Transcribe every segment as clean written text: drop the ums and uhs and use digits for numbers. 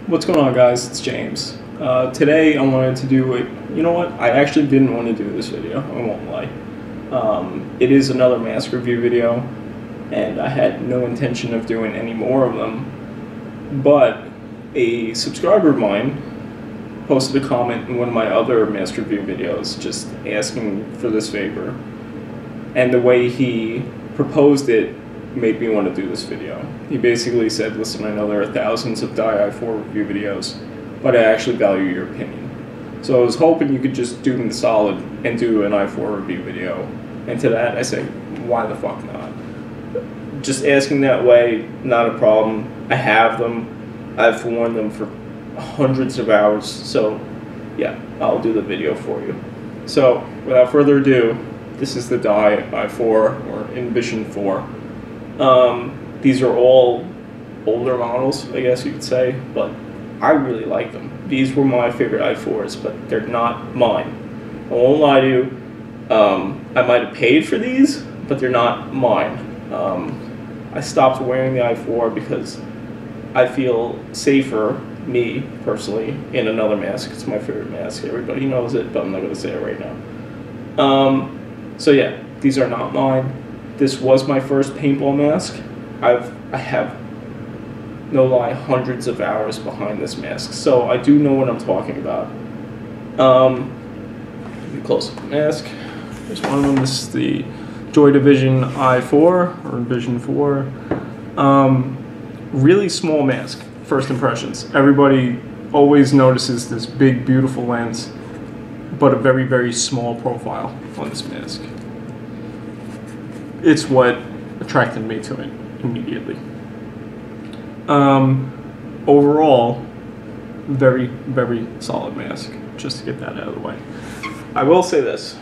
What's going on, guys? It's James. Today I wanted to do it. You know what? I actually didn't want to do this video. I won't lie. It is another mask review video, and I had no intention of doing any more of them. But a subscriber of mine posted a comment in one of my other mask review videos just asking for this favor. And the way he proposed it made me want to do this video. He basically said, listen, I know there are thousands of i4 review videos, but I actually value your opinion. So I was hoping you could just do me the solid and do an i4 review video. And to that I say, why the fuck not? Just asking that way, not a problem. I have them. I've worn them for hundreds of hours. So yeah, I'll do the video for you. So without further ado, this is the i4 or Envision 4. These are all older models, I guess you could say, but I really like them. These were my favorite i4s, but they're not mine. I won't lie to you. I might have paid for these, but they're not mine. I stopped wearing the i4 because I feel safer, me personally, in another mask. It's my favorite mask. Everybody knows it, but I'm not going to say it right now. So yeah, these are not mine. This was my first paintball mask. I have, no lie, hundreds of hours behind this mask, so I do know what I'm talking about. Let me close up the mask. There's one of them. This is the Joy Division i4 or Envision 4. Really small mask. First impressions. Everybody always notices this big, beautiful lens, but a very, very small profile on this mask. It's what attracted me to it immediately. Overall, very, very solid mask, just to get that out of the way. I will say this.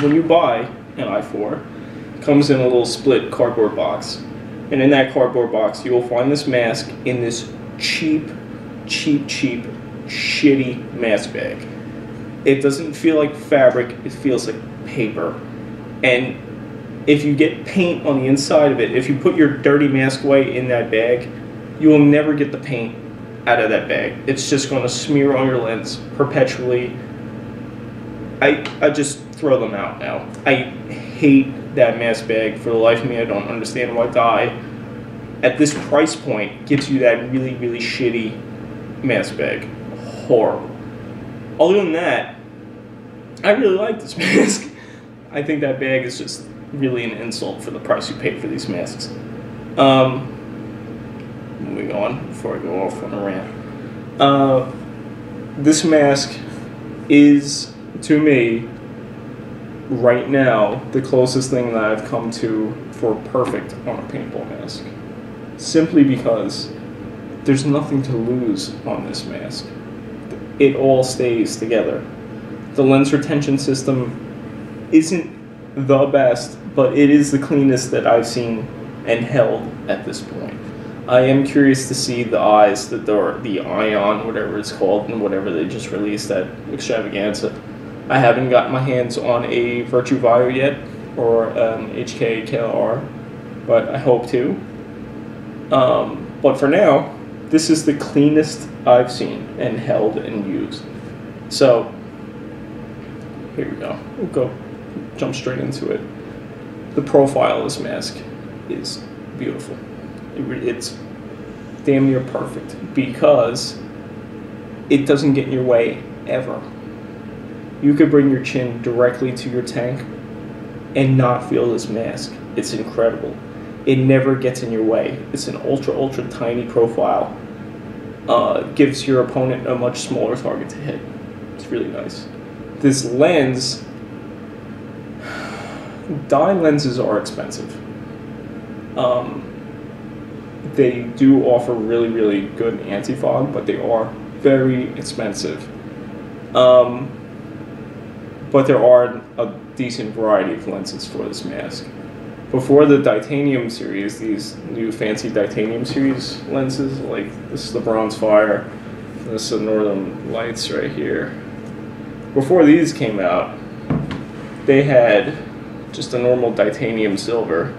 When you buy an i4, it comes in a little split cardboard box. And in that cardboard box, you will find this mask in this cheap, shitty mask bag. It doesn't feel like fabric, it feels like paper. And if you get paint on the inside of it, if you put your dirty mask away in that bag, you will never get the paint out of that bag. It's just going to smear on your lens perpetually. I just throw them out now. I hate that mask bag. For the life of me, I don't understand why dye, at this price point, gives you that really, really shitty mask bag. Horrible. Other than that, I really like this mask. I think that bag is just really an insult for the price you pay for these masks. Moving on before I go off on a rant. This mask is, to me, right now, the closest thing that I've come to for perfect on a paintball mask. Simply because there's nothing to lose on this mask. It all stays together. The lens retention system isn't the best, but it is the cleanest that I've seen and held at this point. I am curious to see the eyes, the Ion, whatever it's called, and whatever they just released, that extravaganza. I haven't gotten my hands on a Virtue Vio yet, or HK KLR, but I hope to. But for now, this is the cleanest I've seen and held and used. So, here we go. We'll jump straight into it. The profile of this mask is beautiful. It's damn near perfect because it doesn't get in your way ever. You could bring your chin directly to your tank and not feel this mask. It's incredible. It never gets in your way. It's an ultra tiny profile. Gives your opponent a much smaller target to hit. It's really nice. This lens, dye lenses are expensive. They do offer really, really good anti-fog, but they are very expensive. But there are a decent variety of lenses for this mask. Before the titanium series, these new fancy titanium series lenses, like this is the Bronze Fire, this is the Northern Lights right here. Before these came out, they had just a normal titanium silver,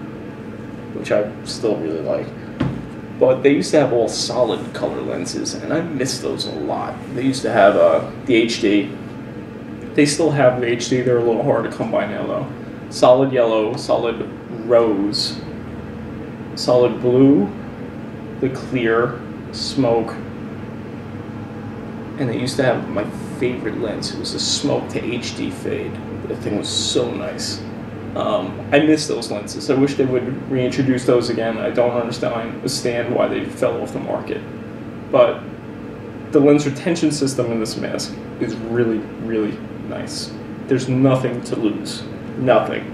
which I still really like. But they used to have all solid color lenses, and I miss those a lot. They used to have the HD. They still have the HD. They're a little hard to come by now, though. Solid yellow, solid rose, solid blue, the clear, smoke, and they used to have my favorite lens. It was a smoke to HD fade. The thing was so nice. I miss those lenses. I wish they would reintroduce those again. I don't understand why they fell off the market. But the lens retention system in this mask is really, really nice. There's nothing to lose. Nothing.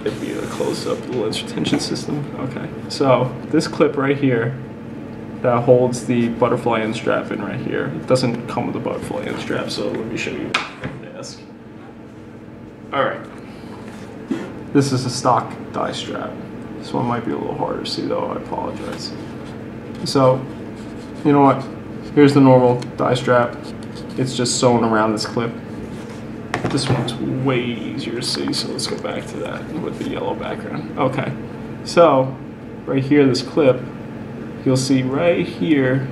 If we close up the lens retention system. Okay. So this clip right here that holds the butterfly end strap in right here. It doesn't come with a butterfly end strap, so let me show you the mask. Alright. This is a stock die strap. This one might be a little harder to see though, I apologize. So, you know what? Here's the normal die strap. It's just sewn around this clip. This one's way easier to see, so let's go back to that with the yellow background. Okay, so right here, this clip, you'll see right here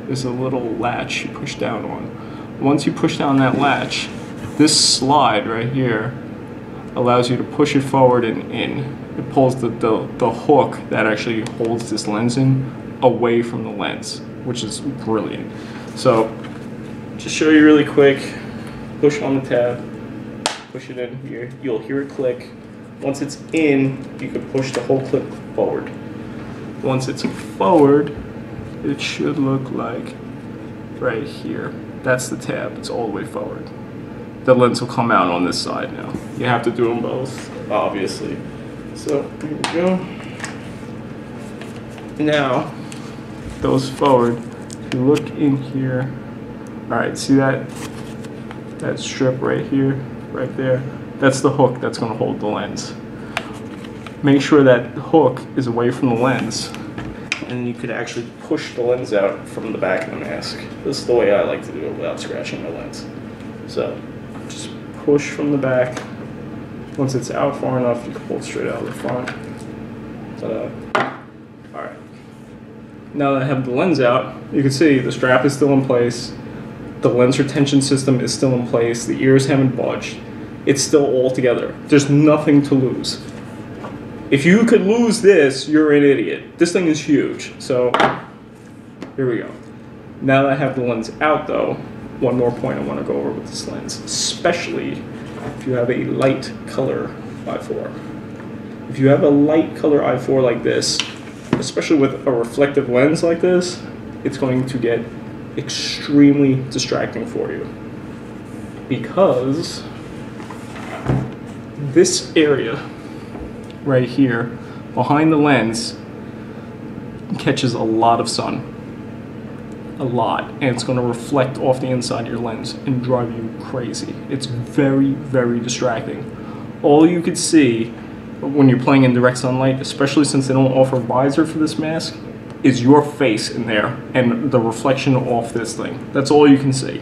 is a little latch you push down on. Once you push down that latch, this slide right here allows you to push it forward and in. It pulls the hook that actually holds this lens in away from the lens, which is brilliant. So, just show you really quick, push on the tab, push it in here, you'll hear it click. Once it's in, you can push the whole clip forward. Once it's forward, it should look like right here. That's the tab, it's all the way forward. The lens will come out on this side now. You have to do them both, obviously. So, here we go. Now, goes forward. If you look in here, all right, see that strip right here, right there? That's the hook that's gonna hold the lens. Make sure that hook is away from the lens, and you could actually push the lens out from the back of the mask. This is the way I like to do it without scratching my lens. So, just push from the back. Once it's out far enough, you can pull it straight out of the front. Alright. Now that I have the lens out, you can see the strap is still in place. The lens retention system is still in place. The ears haven't budged. It's still all together. There's nothing to lose. If you could lose this, you're an idiot. This thing is huge. So, here we go. Now that I have the lens out though, one more point I want to go over with this lens, especially if you have a light color I4. If you have a light color I4 like this, especially with a reflective lens like this, it's going to get extremely distracting for you, because this area right here behind the lens catches a lot of sun. A lot, and it's going to reflect off the inside of your lens and drive you crazy. It's very, very distracting. All you could see when you're playing in direct sunlight, especially since they don't offer a visor for this mask, is your face in there and the reflection off this thing. That's all you can see.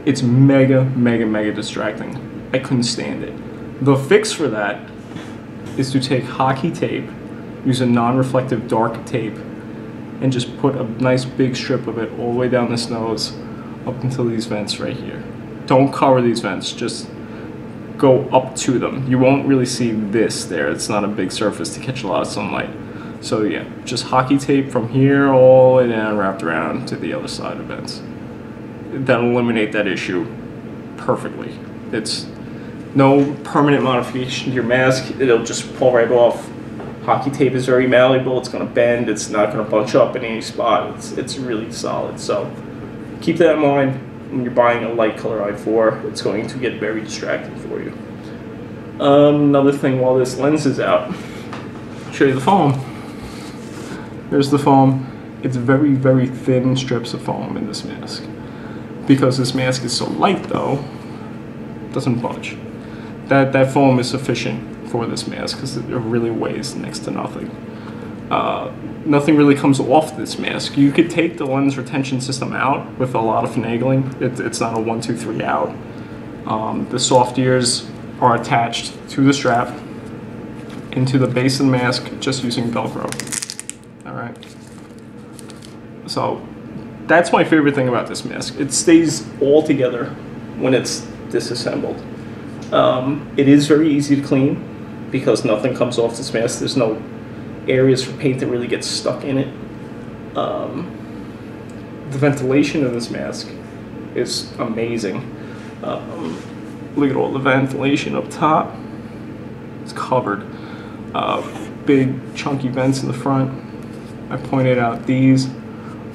It's mega, mega, mega distracting. I couldn't stand it. The fix for that is to take hockey tape, use a non-reflective dark tape, and just put a nice big strip of it all the way down this nose up until these vents right here. Don't cover these vents, just go up to them. You won't really see this there. It's not a big surface to catch a lot of sunlight. So yeah, just hockey tape from here all the way down, wrapped around to the other side of vents. That'll eliminate that issue perfectly. It's no permanent modification to your mask. It'll just pull right off. Hockey tape is very malleable, it's going to bend, it's not going to bunch up in any spot, it's really solid. So keep that in mind when you're buying a light color i4, it's going to get very distracting for you. Another thing while this lens is out, I'll show you the foam. Here's the foam. It's very, very thin strips of foam in this mask. Because this mask is so light though, it doesn't budge. That foam is sufficient for this mask because it really weighs next to nothing. Nothing really comes off this mask. You could take the lens retention system out with a lot of finagling. It's not a 1, 2, 3 out. The soft ears are attached to the strap into the base of the mask just using Velcro. All Alright. So, that's my favorite thing about this mask. It stays all together when it's disassembled. It is very easy to clean because nothing comes off this mask. There's no areas for paint that really gets stuck in it. The ventilation of this mask is amazing. Look at all the ventilation up top. It's covered. Big chunky vents in the front. I pointed out these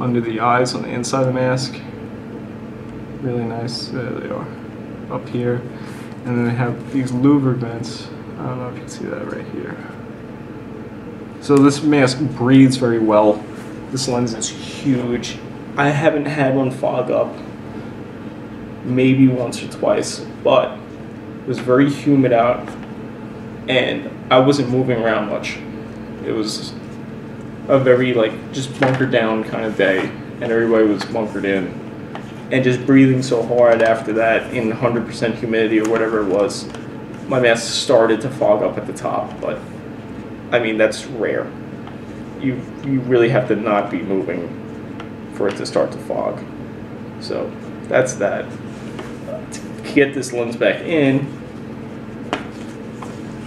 under the eyes on the inside of the mask. Really nice. There they are. Up here. And then they have these louver vents. I don't know if you can see that right here. So this mask breathes very well. This lens is huge. I haven't had one fog up maybe once or twice, but it was very humid out and I wasn't moving around much. It was a very just bunkered down kind of day and everybody was bunkered in and just breathing so hard after that in 100% humidity or whatever it was. My mask started to fog up at the top, but I mean that's rare. You really have to not be moving for it to start to fog. So that's that. To get this lens back in,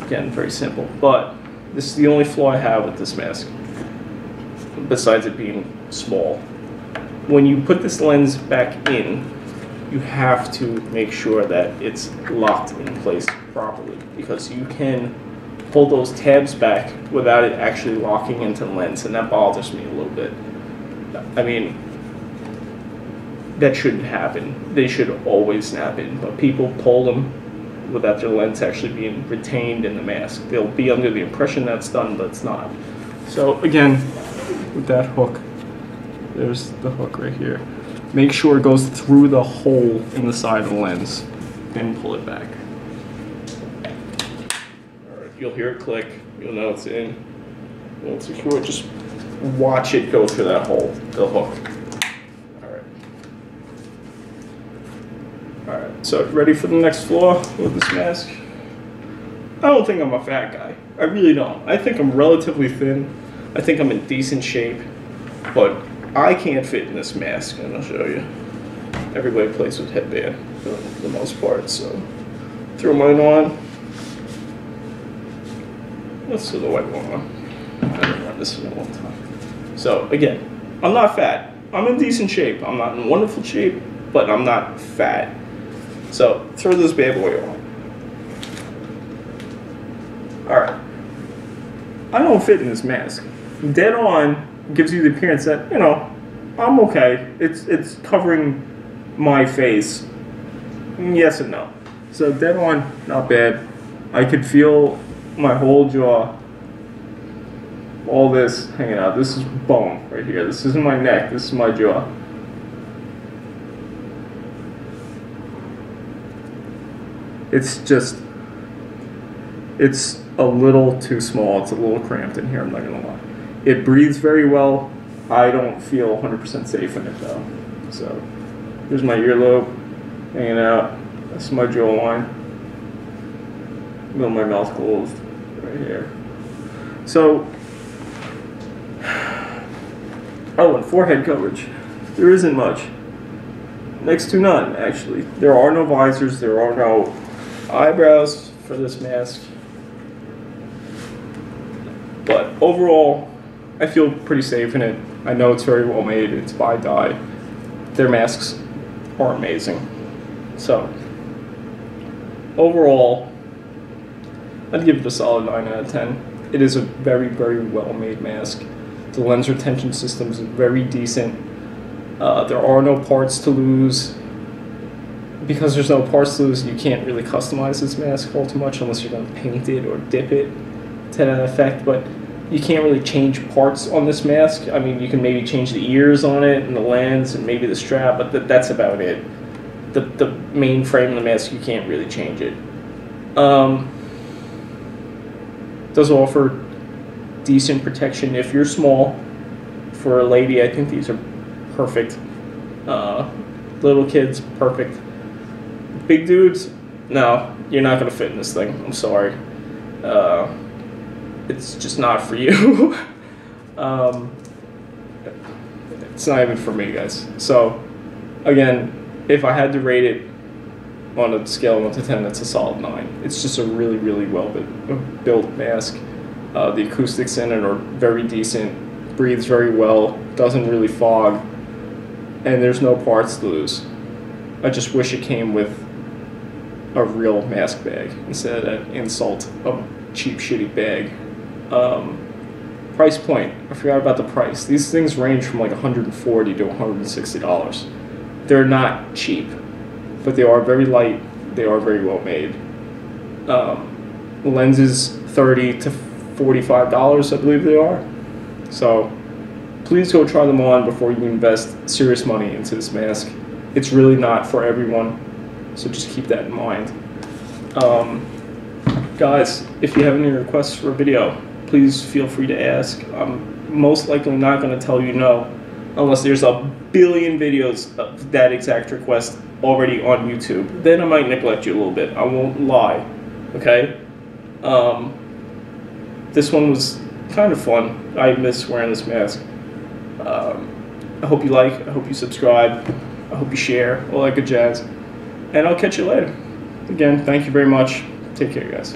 again, very simple, but this is the only flaw I have with this mask, besides it being small. When you put this lens back in, you have to make sure that it's locked in place properly, because you can pull those tabs back without it actually locking into the lens, and that bothers me a little bit. I mean, that shouldn't happen. They should always snap in, but people pull them without their lens actually being retained in the mask. They'll be under the impression that's done, but it's not. So again, with that hook, there's the hook right here. Make sure it goes through the hole in the side of the lens, then pull it back. Alright, you'll hear it click, you'll know it's in. When it's secure, just watch it go through that hole, the hook. Alright, so ready for the next flaw with this mask? I don't think I'm a fat guy. I really don't. I think I'm relatively thin. I think I'm in decent shape, but I can't fit in this mask, and I'll show you. Everybody plays with headband for the most part, so throw mine on. Let's throw the white one on. I haven't run this in a long time. So again, I'm not fat. I'm in decent shape. I'm not in wonderful shape, but I'm not fat. So throw this bad boy on. Alright. I don't fit in this mask. Dead on gives you the appearance that, you know, I'm okay. It's covering my face. Yes and no. So dead on, not bad. I could feel my whole jaw. All this hanging out. This is bone right here. This isn't my neck. This is my jaw. It's just, it's a little too small. It's a little cramped in here, I'm not gonna lie. It breathes very well. I don't feel 100% safe in it though. So, here's my earlobe hanging out. That's my jawline. Middle of my mouth closed, right here. So, oh, and forehead coverage. There isn't much. Next to none, actually. There are no visors, there are no eyebrows for this mask. But overall, I feel pretty safe in it. I know it's very well made, it's by Dye. Their masks are amazing. So, overall, I'd give it a solid 9 out of 10. It is a very, very well made mask. The lens retention system is very decent. There are no parts to lose. Because there's no parts to lose, you can't really customize this mask all too much unless you're going to paint it or dip it to that effect. But you can't really change parts on this mask. I mean, you can maybe change the ears on it and the lens and maybe the strap, but that's about it. The main frame of the mask, you can't really change it. Does offer decent protection if you're small. For a lady, I think these are perfect. Little kids, perfect. Big dudes, no, you're not gonna fit in this thing. I'm sorry. It's just not for you. It's not even for me, guys. So, again, if I had to rate it on a scale of 1 to 10, it's a solid 9. It's just a really, really well built mask. The acoustics in it are very decent, breathes very well, doesn't really fog, and there's no parts to lose. I just wish it came with a real mask bag instead of that insult of cheap, shitty bag. Price point, I forgot about the price. These things range from like $140 to $160. They're not cheap, but they are very light, they are very well made. Lenses, $30 to $45, I believe they are. So please go try them on before you invest serious money into this mask. It's really not for everyone, so just keep that in mind. Guys, if you have any requests for a video, please feel free to ask. I'm most likely not going to tell you no unless there's a billion videos of that exact request already on YouTube. Then I might neglect you a little bit. I won't lie. Okay? This one was kind of fun. I miss wearing this mask. I hope you like. I hope you subscribe. I hope you share. All that good jazz. And I'll catch you later. Again, thank you very much. Take care, guys.